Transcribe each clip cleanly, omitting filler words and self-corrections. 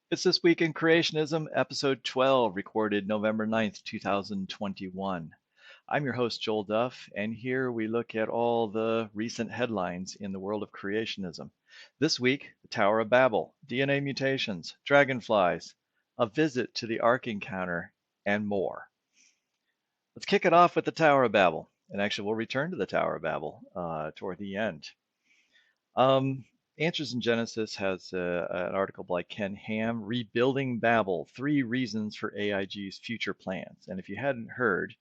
It's This Week in Creationism, episode 12, recorded November 9th, 2021. I'm your host, Joel Duff, and here we look at all the recent headlines in the world of creationism. This week, the Tower of Babel, DNA mutations, dragonflies, a visit to the Ark Encounter, and more. Let's kick it off with the Tower of Babel. And actually, we'll return to the Tower of Babel toward the end. Um, Answers in Genesis has an article by Ken Ham, Rebuilding Babel, Three Reasons for AIG's Future Plans. And if you hadn't heard,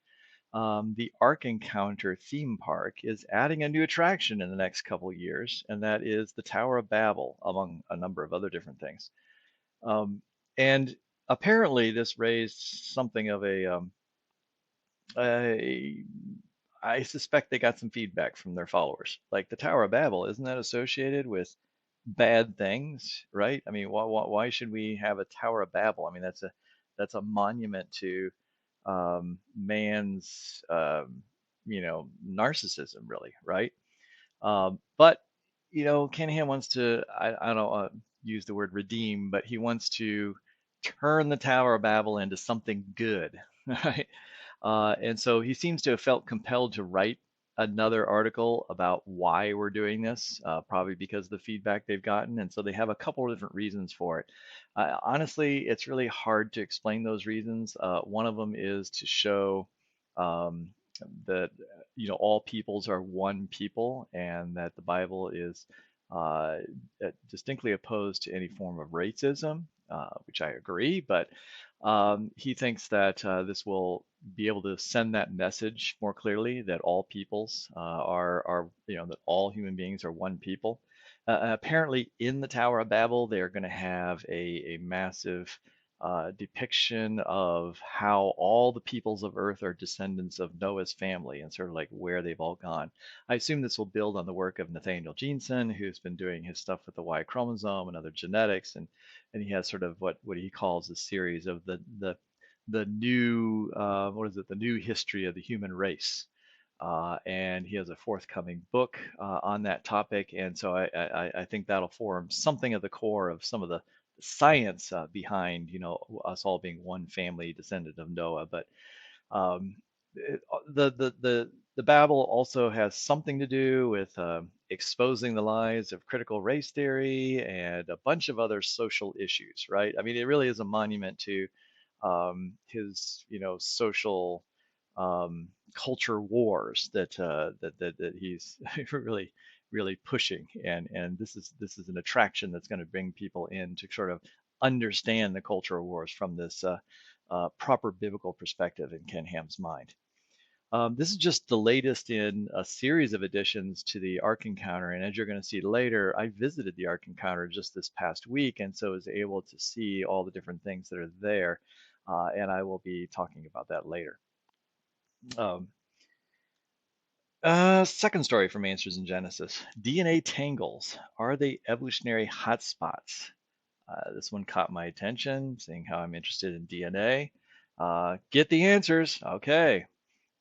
the Ark Encounter theme park is adding a new attraction in the next couple of years, and that is the Tower of Babel, among a number of other different things. And apparently, this raised something of a I suspect they got some feedback from their followers. Like the Tower of Babel, isn't that associated with bad things, right? I mean, why should we have a Tower of Babel? I mean, that's a monument to man's narcissism, really, right? But Canahan wants to I don't use the word redeem, but he wants to turn the Tower of Babel into something good, right? And so he seems to have felt compelled to write another article about why we're doing this, probably because of the feedback they've gotten. And so they have a couple of different reasons for it. Honestly, it's really hard to explain those reasons. One of them is to show um, that all peoples are one people, and that the Bible is uh, distinctly opposed to any form of racism, which I agree. But he thinks that this will be able to send that message more clearly that all peoples that all human beings are one people. Apparently, in the Tower of Babel, they're going to have a massive depiction of how all the peoples of Earth are descendants of Noah's family and sort of like where they've all gone. I assume this will build on the work of Nathaniel Jeanson, who's been doing his stuff with the Y chromosome and other genetics, and he has sort of what he calls a series of the new what is it, the new history of the human race. And he has a forthcoming book on that topic, and so I think that'll form something at the core of some of the science behind us all being one family descendant of Noah. But um, the Babel also has something to do with exposing the lies of critical race theory and a bunch of other social issues, right? I mean, it really is a monument to his, social culture wars that he's really really pushing, and this is an attraction that's going to bring people in to sort of understand the cultural wars from this proper biblical perspective in Ken Ham's mind. This is just the latest in a series of additions to the Ark Encounter, and as you're going to see later, I visited the Ark Encounter just this past week, and so was able to see all the different things that are there, and I will be talking about that later. Um, Second story from Answers in Genesis: DNA tangles. Are they evolutionary hotspots? This one caught my attention, seeing how I'm interested in DNA. Get the answers. Okay.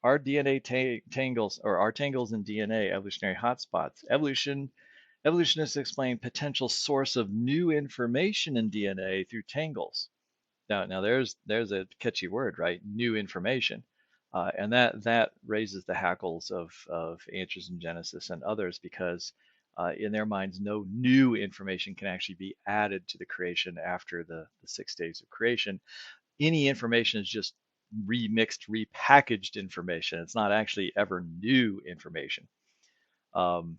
Are DNA tangles, or are tangles in DNA evolutionary hotspots? Evolutionists explain potential source of new information in DNA through tangles. Now there's a catchy word, right? New information, and that raises the hackles of Answers in Genesis and others, because in their minds, no new information can actually be added to the creation after the 6 days of creation. Any information is just remixed, repackaged information. It's not actually ever new information. Um,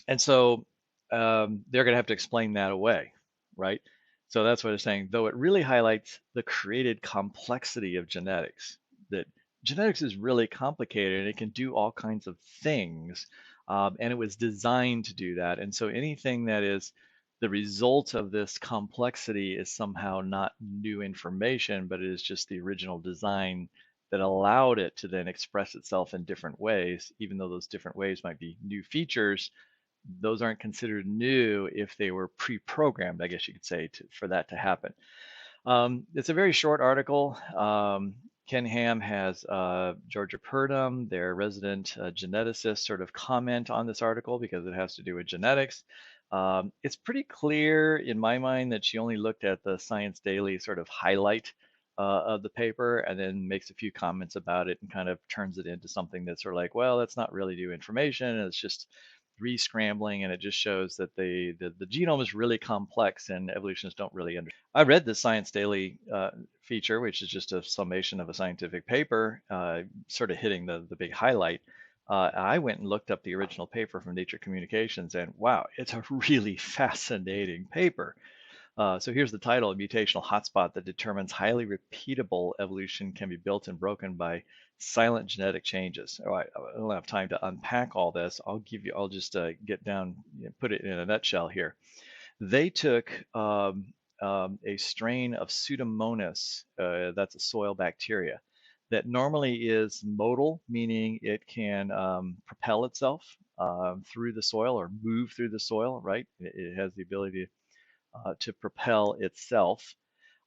and so they're going to have to explain that away, right? So that's what it's saying, though it really highlights the created complexity of genetics, that genetics is really complicated and it can do all kinds of things. And it was designed to do that. And so anything that is the result of this complexity is somehow not new information, but it is just the original design that allowed it to then express itself in different ways, even though those different ways might be new features. Those aren't considered new if they were pre-programmed, I guess you could say, for that to happen. It's a very short article. Ken Ham has Georgia Purdom, their resident geneticist, sort of comment on this article because it has to do with genetics. It's pretty clear in my mind that she only looked at the Science Daily sort of highlight of the paper and then makes a few comments about it and kind of turns it into something that's sort of like, well, that's not really new information. It's just re-scrambling, and it just shows that the genome is really complex and evolutionists don't really understand. I read the Science Daily feature, which is just a summation of a scientific paper, sort of hitting the big highlight. I went and looked up the original paper from Nature Communications, and wow, it's a really fascinating paper. So here's the title: A mutational hotspot that determines highly repeatable evolution can be built and broken by silent genetic changes. All right, I don't have time to unpack all this. I'll just get down, put it in a nutshell here. They took a strain of Pseudomonas, that's a soil bacteria, that normally is modal, meaning it can propel itself through the soil or move through the soil, right? It has the ability to propel itself.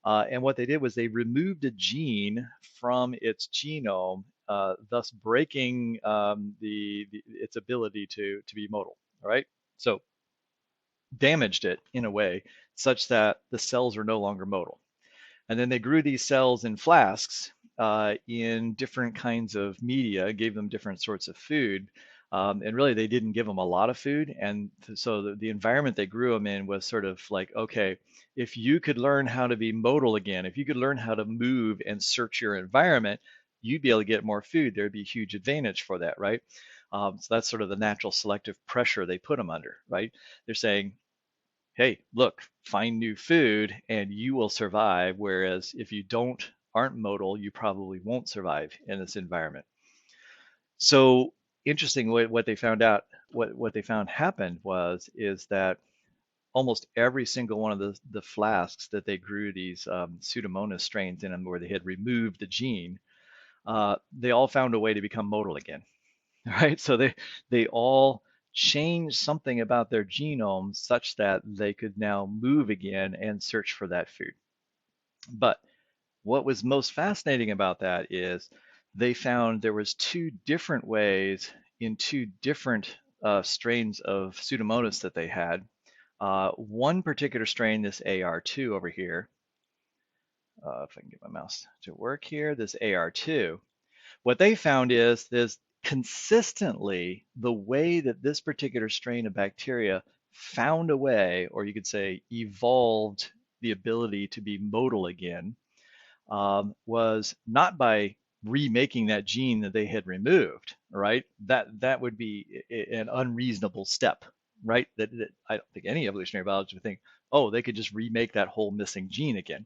And what they did was they removed a gene from its genome, thus breaking its ability to be modal, right? So damaged it in a way such that the cells are no longer modal. And then they grew these cells in flasks in different kinds of media, gave them different sorts of food. And really, they didn't give them a lot of food. And so the environment they grew them in was sort of like, okay, if you could learn how to be modal again, if you could learn how to move and search your environment, you'd be able to get more food. There'd be a huge advantage for that, right? So that's sort of the natural selective pressure they put them under, right? They're saying, hey, look, find new food and you will survive. Whereas if you aren't modal, you probably won't survive in this environment. So interesting what they found out, what they found happened is that almost every single one of the flasks that they grew these Pseudomonas strains in them where they had removed the gene, they all found a way to become modal again. Right? So they all changed something about their genome such that they could now move again and search for that food. But what was most fascinating about that is they found there was two different ways in two different strains of Pseudomonas that they had. One particular strain, this AR2 over here, if I can get my mouse to work here, this AR2, what they found is consistently the way that this particular strain of bacteria found a way, or you could say evolved the ability to be modal again, was not by remaking that gene that they had removed, right? That would be an unreasonable step, right? That I don't think any evolutionary biologist would think, oh, they could just remake that whole missing gene again.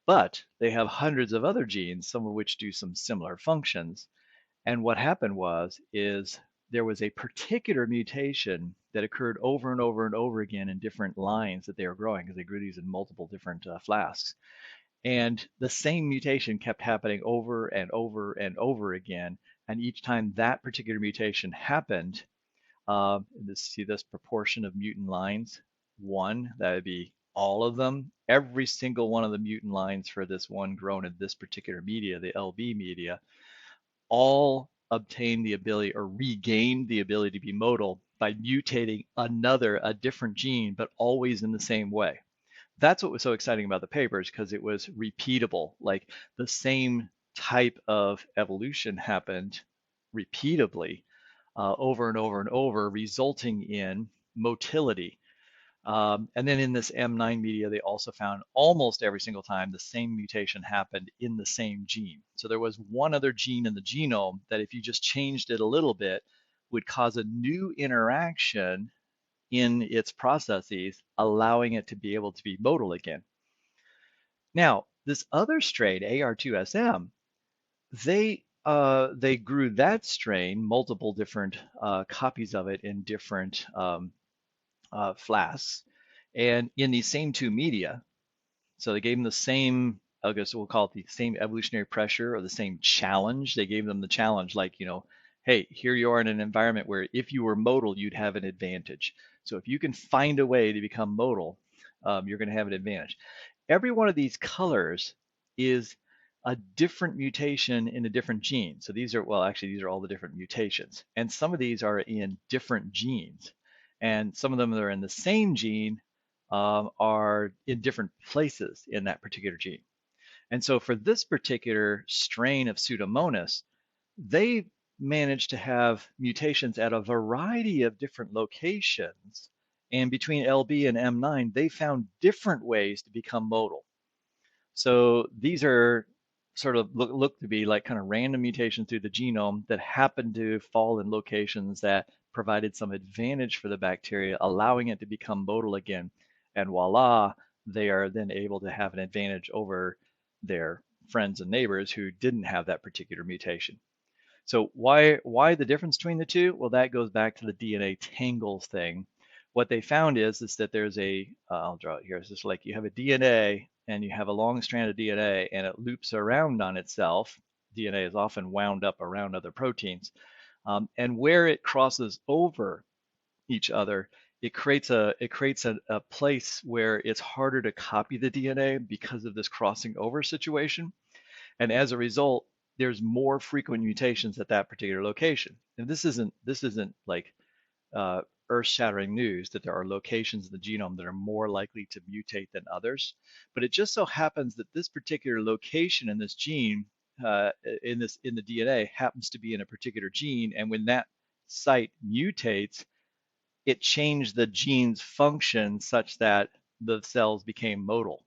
But they have hundreds of other genes, some of which do some similar functions. And what happened is there was a particular mutation that occurred over and over and over again in different lines that they were growing, because they grew these in multiple different flasks. And the same mutation kept happening over and over and over again. And each time that particular mutation happened, see this proportion of mutant lines, one, that would be all of them. Every single one of the mutant lines for this one grown in this particular media, the LB media, all obtain the ability or regain the ability to be modal by mutating a different gene, but always in the same way. That's what was so exciting about the papers, because it was repeatable. Like the same type of evolution happened repeatably over and over and over, resulting in motility. And then in this M9 media, they also found almost every single time the same mutation happened in the same gene. So there was one other gene in the genome that if you just changed it a little bit would cause a new interaction in its processes, allowing it to be able to be modal again. Now, this other strain, AR2SM, they grew that strain, multiple different copies of it in different flasks, and in these same two media. So they gave them the same, I guess we'll call it the same evolutionary pressure or the same challenge. They gave them the challenge, like, hey, here you are in an environment where if you were modal, you'd have an advantage. So if you can find a way to become modal, you're going to have an advantage. Every one of these colors is a different mutation in a different gene. So these are, well, actually, these are all the different mutations. And some of these are in different genes. And some of them that are in the same gene are in different places in that particular gene. And so for this particular strain of Pseudomonas, they managed to have mutations at a variety of different locations. And between LB and M9, they found different ways to become modal. So these are sort of look to be like kind of random mutations through the genome that happen to fall in locations that provided some advantage for the bacteria, allowing it to become modal again. And voila, they are then able to have an advantage over their friends and neighbors who didn't have that particular mutation. So why the difference between the two? Well, that goes back to the DNA tangles thing. What they found is that there's a I'll draw it here. It's just like you have a DNA and you have a long strand of DNA and it loops around on itself. DNA is often wound up around other proteins, and where it crosses over each other, it creates a place where it's harder to copy the DNA because of this crossing over situation. And as a result, there's more frequent mutations at that particular location. And this isn't like uh, earth-shattering news that there are locations in the genome that are more likely to mutate than others. But it just so happens that this particular location in this gene, in the DNA, happens to be in a particular gene, and when that site mutates, it changed the gene's function such that the cells became motile.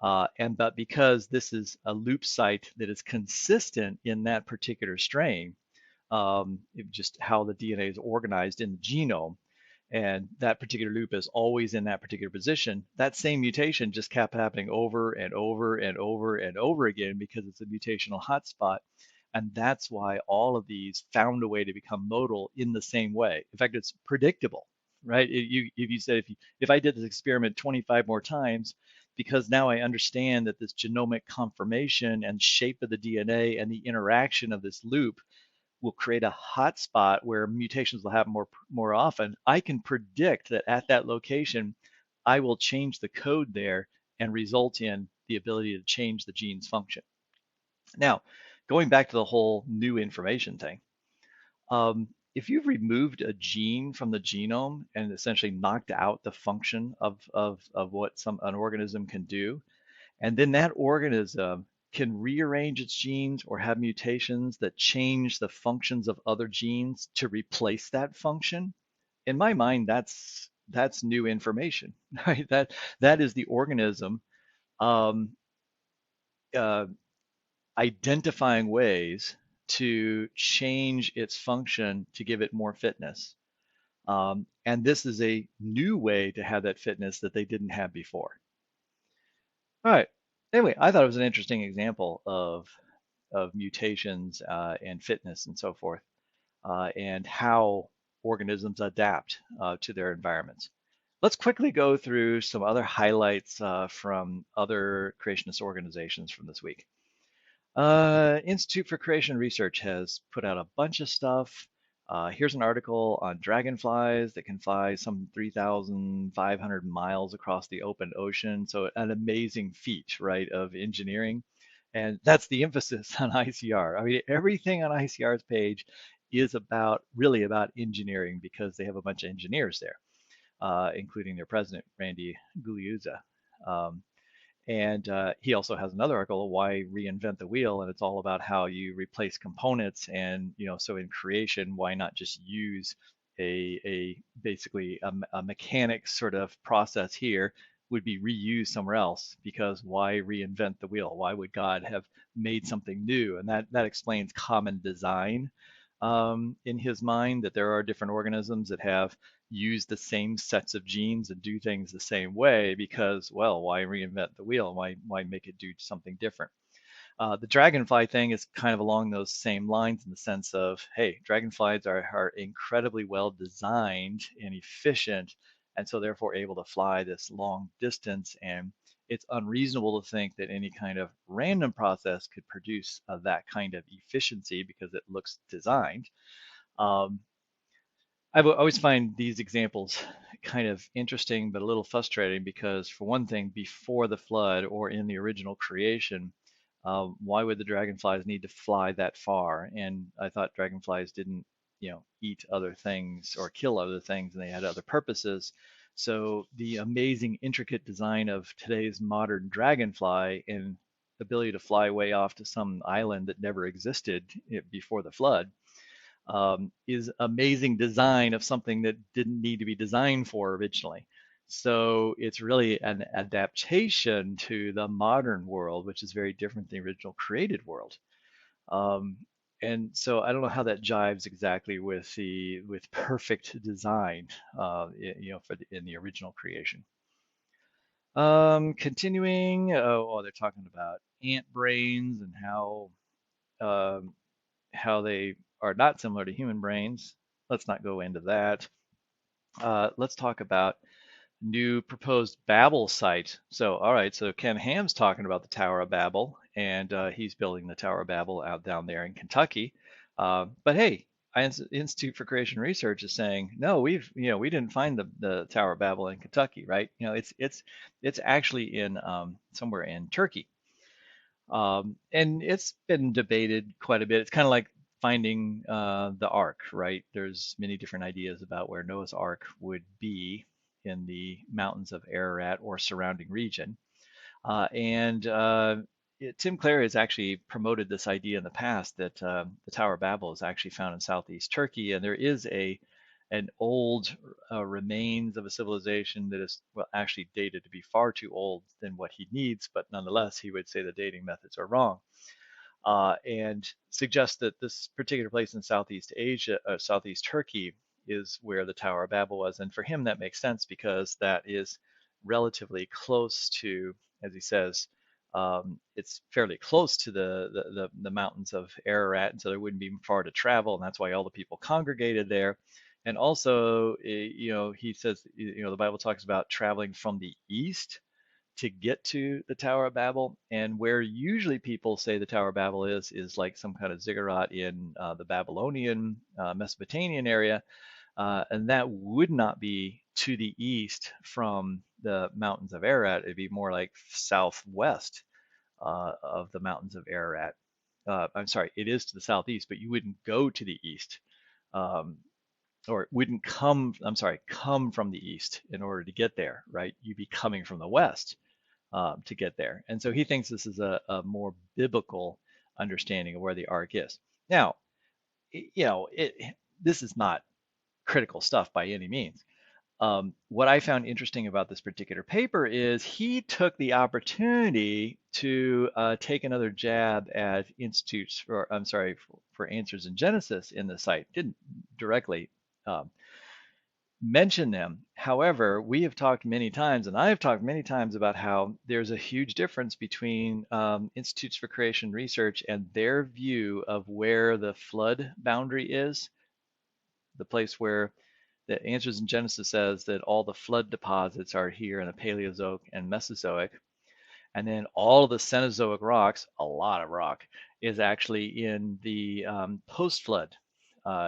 But because this is a loop site that is consistent in that particular strain, just how the DNA is organized in the genome, and that particular loop is always in that particular position, that same mutation just kept happening over and over and over and over again because it's a mutational hotspot. And that's why all of these found a way to become modal in the same way. In fact, it's predictable, right? If you said if I did this experiment 25 more times, because now I understand that this genomic conformation and shape of the DNA and the interaction of this loop will create a hotspot where mutations will happen more often, I can predict that at that location, I will change the code there and result in the ability to change the gene's function. Now, going back to the whole new information thing, if you've removed a gene from the genome and essentially knocked out the function of what an organism can do, and then that organism can rearrange its genes or have mutations that change the functions of other genes to replace that function. In my mind, that's new information, right? That is the organism um, uh, identifying ways to change its function to give it more fitness. And this is a new way to have that fitness that they didn't have before. All right. Anyway, I thought it was an interesting example of mutations and fitness and so forth, and how organisms adapt to their environments. Let's quickly go through some other highlights from other creationist organizations from this week. Institute for Creation Research has put out a bunch of stuff. Here's an article on dragonflies that can fly some 3,500 miles across the open ocean. So an amazing feat, right, of engineering. And that's the emphasis on ICR. I mean, everything on ICR's page is really about engineering because they have a bunch of engineers there, including their president, Randy Gugliuzza. Um, and he also has another article, Why Reinvent the Wheel? And it's all about how you replace components. And, so in creation, why not just use basically a mechanics sort of process here would be reused somewhere else, because why reinvent the wheel? Why would God have made something new? And that explains common design in his mind, that there are different organisms that have used the same sets of genes and do things the same way because, well, why reinvent the wheel? Why make it do something different? The dragonfly thing is kind of along those same lines in the sense of, hey, dragonflies are incredibly well designed and efficient, and so therefore able to fly this long distance. And it's unreasonable to think that any kind of random process could produce that kind of efficiency because it looks designed. Um, I always find these examples kind of interesting, but a little frustrating because, for one thing, before the flood or in the original creation, why would the dragonflies need to fly that far? And I thought dragonflies didn't eat other things or kill other things, and they had other purposes. So the amazing, intricate design of today's modern dragonfly and ability to fly way off to some island that never existed before the flood is amazing design of something that didn't need to be designed for originally. So it's really an adaptation to the modern world, which is very different than the original created world. Um, and so I don't know how that jives exactly with perfect design, in the original creation. Continuing, they're talking about ant brains and um, how they are not similar to human brains. Let's not go into that. Let's talk about new proposed Babel site. So, all right, so Ken Ham's talking about the Tower of Babel, and he's building the Tower of Babel out down there in Kentucky. But hey, Institute for Creation Research is saying, no, we didn't find the Tower of Babel in Kentucky, right? It's actually in somewhere in Turkey. And it's been debated quite a bit. It's kind of like finding the Ark, right? There's many different ideas about where Noah's Ark would be in the mountains of Ararat or surrounding region. And Tim Clary has actually promoted this idea in the past that the Tower of Babel is actually found in southeast Turkey, and there is an old remains of a civilization that is well actually dated to be far too old than what he needs, but nonetheless he would say the dating methods are wrong, and suggests that this particular place in Southeast Asia, Southeast Turkey, is where the Tower of Babel was. And for him, that makes sense because that is relatively close to, as he says, it's fairly close to the mountains of Ararat, and so there wouldn't be far to travel, and that's why all the people congregated there. And also, he says, the Bible talks about traveling from the east to get to the Tower of Babel, and where usually people say the Tower of Babel is like some kind of ziggurat in the Babylonian, Mesopotamian area, and that would not be to the east from the mountains of Ararat. It'd be more like southwest of the mountains of Ararat. I'm sorry, it is to the southeast, but you wouldn't go to the east. Um, or wouldn't come, I'm sorry, come from the east in order to get there, right? You'd be coming from the west to get there. And so he thinks this is a more biblical understanding of where the ark is. Now, this is not critical stuff by any means. What I found interesting about this particular paper is he took the opportunity to take another jab at institutes for, I'm sorry, for answers in Genesis in the site. Didn't directly um, mention them. However, we have talked many times, and I have talked many times about how there's a huge difference between Institutes for Creation Research and their view of where the flood boundary is, the place where the Answers in Genesis says that all the flood deposits are here in the Paleozoic and Mesozoic, and then all of the Cenozoic rocks, a lot of rock, is actually in the post-flood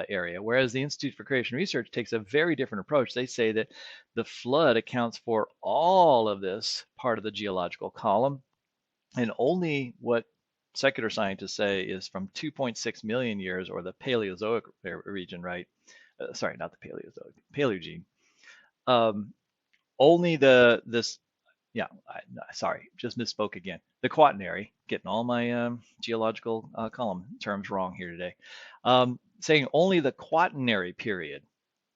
area. Whereas the Institute for Creation Research takes a very different approach. They say that the flood accounts for all of this part of the geological column, and only what secular scientists say is from 2.6 million years, or the Paleozoic region, right? Sorry, not the Paleozoic, Paleogene. Um, only this yeah, sorry, just misspoke again. The Quaternary, getting all my geological column terms wrong here today. Saying only the Quaternary period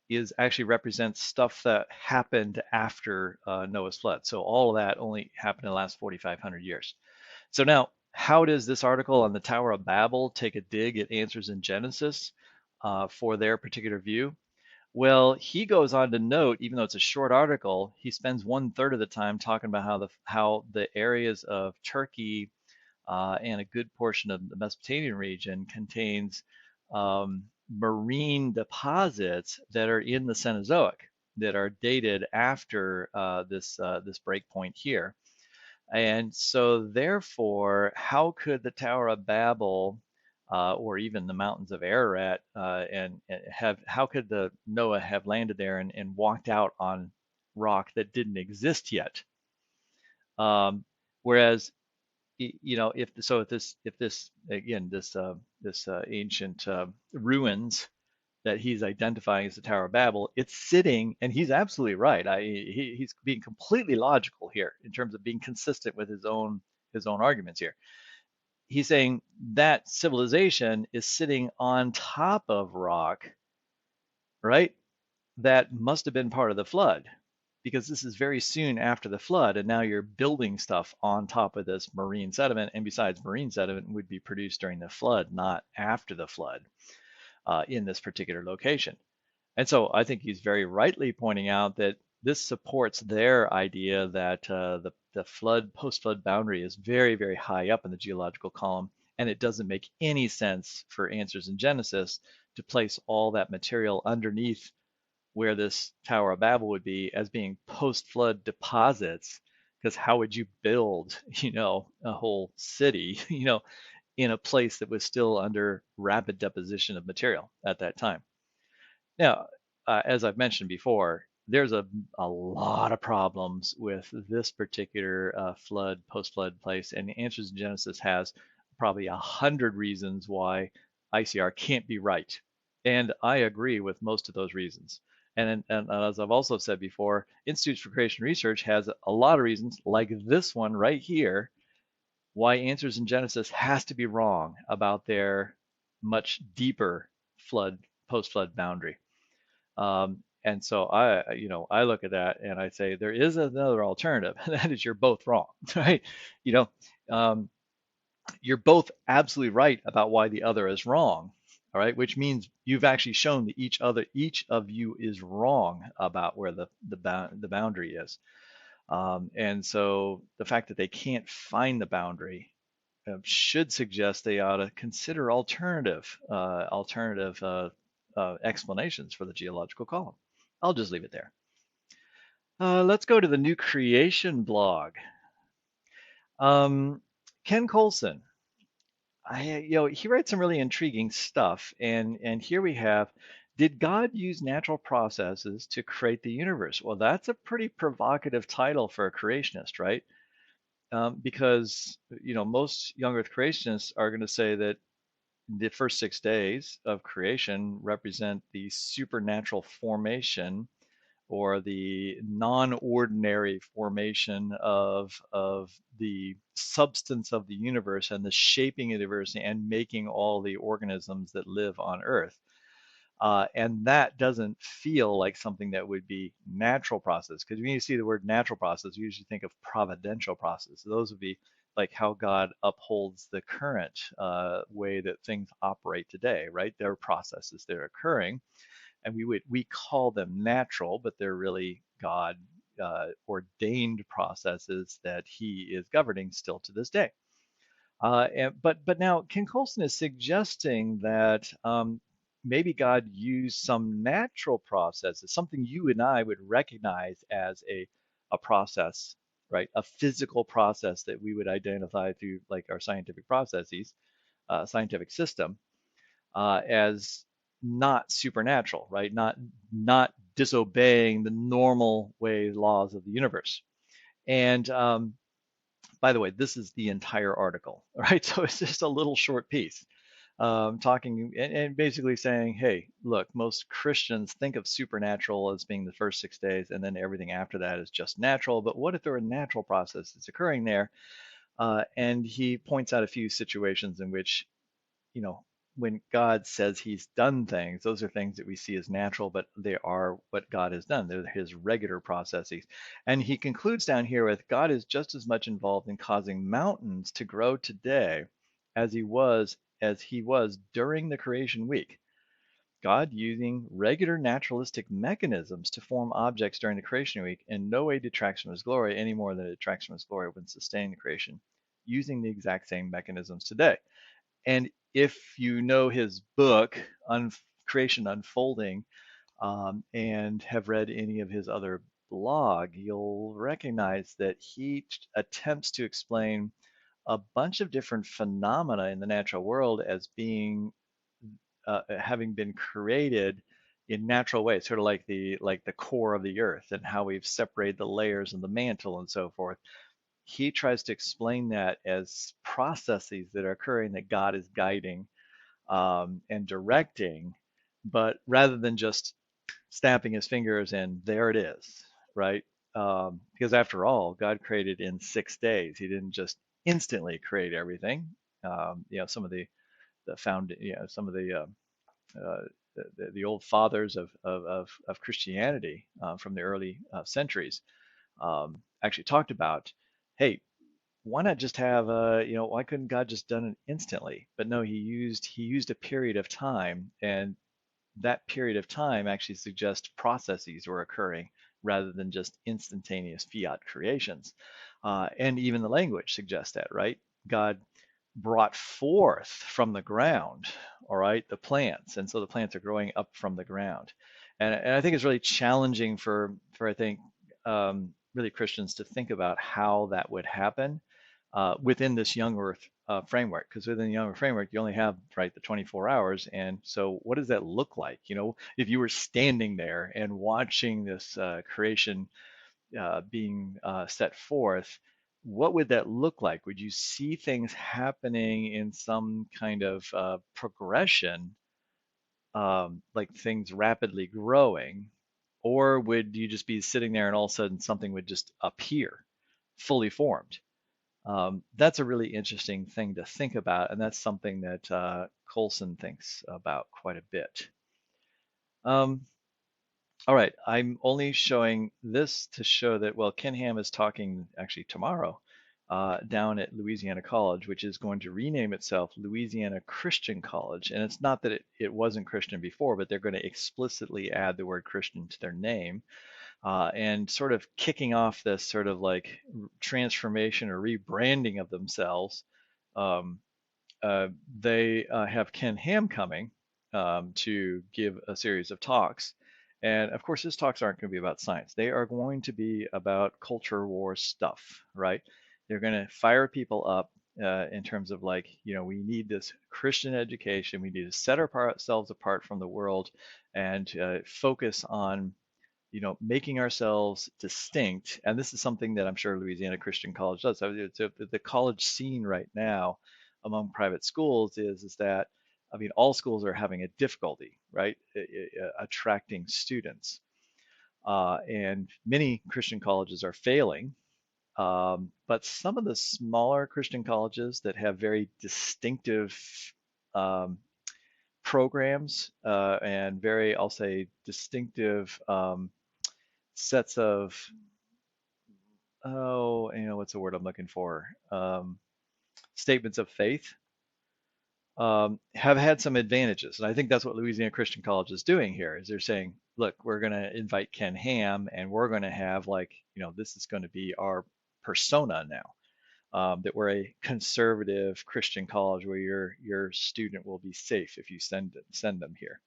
is actually represents stuff that happened after Noah's flood. So all of that only happened in the last 4,500 years. So now, how does this article on the Tower of Babel take a dig at answers in Genesis for their particular view? Well, he goes on to note, even though it's a short article, he spends 1/3 of the time talking about how the areas of Turkey and a good portion of the Mesopotamian region contains marine deposits that are in the Cenozoic that are dated after this break point here. And so, therefore, how could the Tower of Babel or even the mountains of Ararat and have how could the Noah have landed there and walked out on rock that didn't exist yet? Um, Whereas, if this again this ancient ruins that he's identifying as the Tower of Babel, it's sitting, and he's absolutely right. He's being completely logical here in terms of being consistent with his own arguments here. He's saying that civilization is sitting on top of rock, right? That must have been part of the flood, because this is very soon after the flood, and now you're building stuff on top of this marine sediment. And besides, marine sediment would be produced during the flood, not after the flood, in this particular location. And so I think he's very rightly pointing out that this supports their idea that the flood, post-flood boundary is very, very high up in the geological column, and it doesn't make any sense for Answers in Genesis to place all that material underneath where this Tower of Babel would be as being post-flood deposits, because how would you build, a whole city, in a place that was still under rapid deposition of material at that time? Now, as I've mentioned before, there's a lot of problems with this particular flood, post-flood place, and Answers in Genesis has probably 100 reasons why ICR can't be right. And I agree with most of those reasons. And as I've also said before, Institutes for Creation Research has a lot of reasons, like this one right here, why Answers in Genesis has to be wrong about their much deeper flood, post-flood boundary. And so I look at that and I say there is another alternative, and that is you're both wrong, right? You know, um, you're both absolutely right about why the other is wrong, all right? Which means you've actually shown that each of you is wrong about where the boundary is. And so the fact that they can't find the boundary should suggest they ought to consider alternative explanations for the geological column. I'll just leave it there. Let's go to the New Creation blog. Um, Ken Colson, he writes some really intriguing stuff, and here we have, did God use natural processes to create the universe? Well, that's a pretty provocative title for a creationist, right? Because most young Earth creationists are going to say that the first 6 days of creation represent the supernatural formation or the non-ordinary formation of the substance of the universe and the shaping of the universe and making all the organisms that live on Earth. And that doesn't feel like something that would be natural process, because when you see the word natural process, you usually think of providential process. So those would be like how God upholds the current way that things operate today, right? There are processes that are occurring, and we call them natural, but they're really God ordained processes that He is governing still to this day. But now Ken Colson is suggesting that maybe God used some natural processes, something you and I would recognize as a process, right? A physical process that we would identify through like our scientific processes, scientific system, as not supernatural, right? Not disobeying the normal way laws of the universe. And by the way, this is the entire article, right? So it's just a little short piece talking and basically saying, hey, look, most Christians think of supernatural as being the first 6 days, and then everything after that is just natural. But what if there are natural processes occurring there? And he points out a few situations in which, you know, when God says He's done things, those are things that we see as natural, but they are what God has done. They're His regular processes. And he concludes down here with, God is just as much involved in causing mountains to grow today as he was during the creation week. God using regular naturalistic mechanisms to form objects during the creation week in no way detracts from His glory any more than it detracts from His glory when sustaining the creation, using the exact same mechanisms today. And if you know his book, Creation Unfolding, and have read any of his other blog, you'll recognize that he attempts to explain a bunch of different phenomena in the natural world as being having been created in natural ways, sort of like the core of the earth and how we've separated the layers and the mantle and so forth. He tries to explain that as processes that are occurring that God is guiding and directing, But rather than just snapping his fingers and there it is, right? Because after all, God created in 6 days. He didn't just instantly create everything. Some of the found, some of uh, the old fathers of Christianity from the early centuries actually talked about, hey, why not just have why couldn't God just done it instantly? But no, he used a period of time, and that period of time actually suggests processes were occurring rather than just instantaneous fiat creations. And even the language suggests that, right? God brought forth from the ground, all right, the plants. And so the plants are growing up from the ground. And I think it's really challenging for I think, really Christians to think about how that would happen within this young earth framework, because within the young earth framework you only have, right, the 24 hours. And so what does that look like, if you were standing there and watching this creation being set forth? What would that look like? Would you see things happening in some kind of progression, like things rapidly growing, or would you just be sitting there and all of a sudden something would just appear fully formed? That's a really interesting thing to think about, and that's something that Colson thinks about quite a bit. Um, all right, I'm only showing this to show that, well, Ken Ham is talking actually tomorrow down at Louisiana College, which is going to rename itself Louisiana Christian College. And it's not that it wasn't Christian before, but they're going to explicitly add the word Christian to their name, and sort of kicking off this sort of like transformation or rebranding of themselves. Um, they have Ken Ham coming to give a series of talks. And of course, his talks aren't going to be about science. They are going to be about culture war stuff, right? They're going to fire people up in terms of like, we need this Christian education. We need to set ourselves apart from the world and focus on, making ourselves distinct. And this is something that I'm sure Louisiana Christian College does. So the college scene right now among private schools is that, I mean, all schools are having a difficulty, right, attracting students. And many Christian colleges are failing. But some of the smaller Christian colleges that have very distinctive um, programs and very, I'll say, distinctive sets of, oh, what's the word I'm looking for? Statements of faith, have had some advantages. And I think that's what Louisiana Christian College is doing here, is they're saying, look, we're going to invite Ken Ham and we're going to have like, this is going to be our persona now. That we're a conservative Christian college where your student will be safe if you send them here.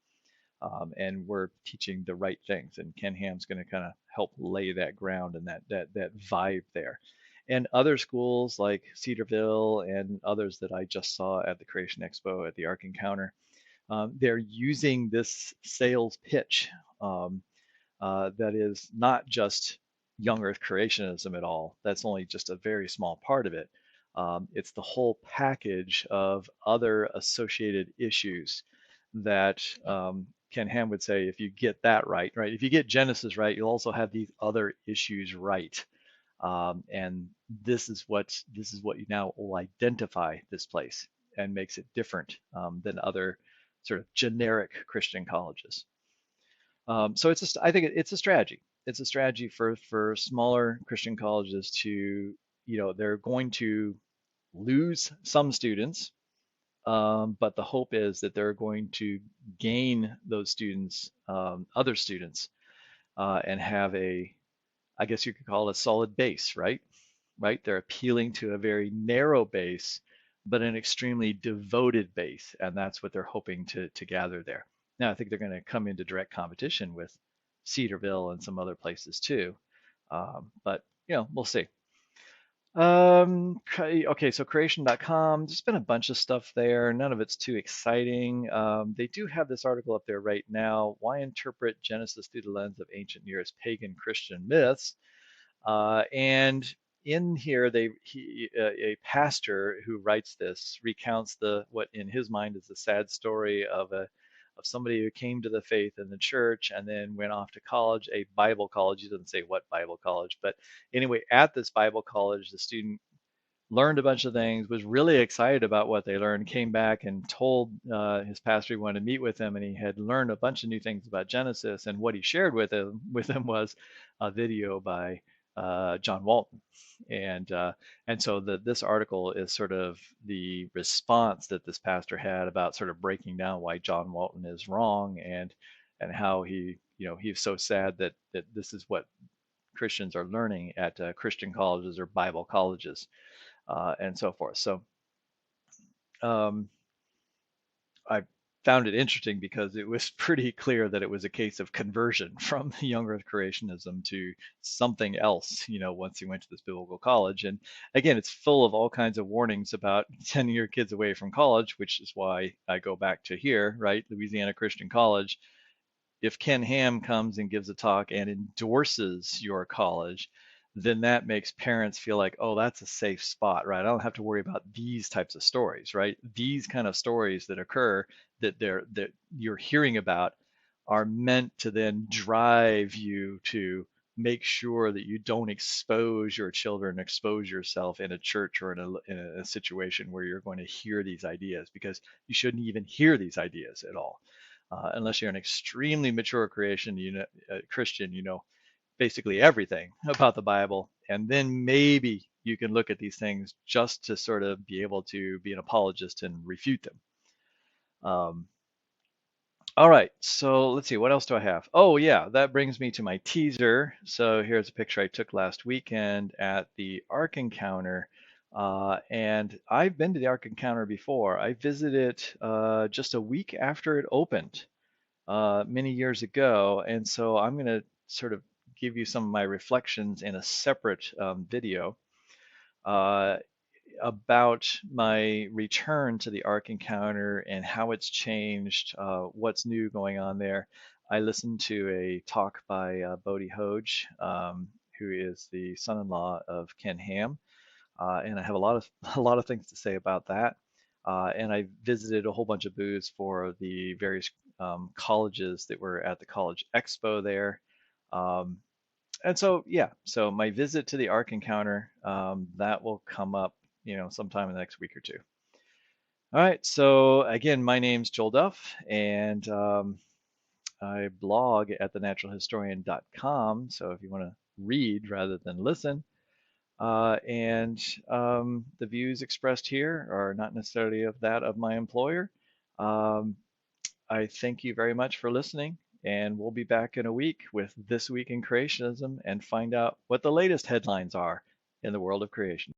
And we're teaching the right things. And Ken Ham's going to kind of help lay that ground and that vibe there. And other schools like Cedarville and others that I just saw at the Creation Expo at the Ark Encounter, they're using this sales pitch that is not just young Earth creationism at all. That's only just a very small part of it. It's the whole package of other associated issues that Ken Ham would say, if you get that right, right? If you get Genesis right, you'll also have these other issues right. And this is what you now will identify this place and makes it different than other sort of generic Christian colleges. So it's just, I think it's a strategy. It's a strategy for smaller Christian colleges to, they're going to lose some students, but the hope is that they're going to gain those students, other students, and have a, I guess you could call it a solid base, right? Right? They're appealing to a very narrow base, but an extremely devoted base, and that's what they're hoping to gather there. Now, I think they're going to come into direct competition with Cedarville and some other places too, but we'll see. Okay, so creation.com, there's been a bunch of stuff there. None of it's too exciting. They do have this article up there right now. Why interpret Genesis through the lens of ancient Near Earth pagan Christian myths? And in here, a pastor who writes this recounts what in his mind is the sad story of of somebody who came to the faith in the church and then went off to college, a Bible college. He doesn't say what Bible college, but anyway, at this Bible college, the student learned a bunch of things, was really excited about what they learned, came back and told his pastor he wanted to meet with him, and he had learned a bunch of new things about Genesis. And what he shared with him was a video by John Walton, and so this article is sort of the response that this pastor had about sort of breaking down why John Walton is wrong, and how he's so sad that this is what Christians are learning at Christian colleges or Bible colleges, and so forth. So um, I found it interesting because it was pretty clear that it was a case of conversion from the young earth creationism to something else, once he went to this biblical college. And again, it's full of all kinds of warnings about sending your kids away from college, which is why I go back to here, right? Louisiana Christian College. If Ken Ham comes and gives a talk and endorses your college, then that makes parents feel like, oh, that's a safe spot, right? I don't have to worry about these types of stories, right? These kind of stories that occur that you're hearing about are meant to then drive you to make sure that you don't expose your children, expose yourself in a church or in a situation where you're going to hear these ideas, because you shouldn't even hear these ideas at all. Unless you're an extremely mature Christian, basically everything about the Bible, and then maybe you can look at these things just to sort of be able to be an apologist and refute them. All right, so let's see, what else do I have? Oh yeah, that brings me to my teaser. So here's a picture I took last weekend at the Ark Encounter. And I've been to the Ark Encounter before. I visited just a week after it opened many years ago. And so I'm going to sort of give you some of my reflections in a separate video uh, about my return to the Ark Encounter and how it's changed, what's new going on there. I listened to a talk by Bodie Hoge, who is the son-in-law of Ken Ham, and I have a lot of a lot of things to say about that. And I visited a whole bunch of booths for the various colleges that were at the college expo there. Um, and so, yeah, so my visit to the Ark Encounter, that will come up, sometime in the next week or two. All right, so again, my name's Joel Duff, and I blog at thenaturalhistorian.com. So if you want to read rather than listen, and the views expressed here are not necessarily of that of my employer. Um, I thank you very much for listening, and we'll be back in a week with This Week in Creationism and find out what the latest headlines are in the world of creation.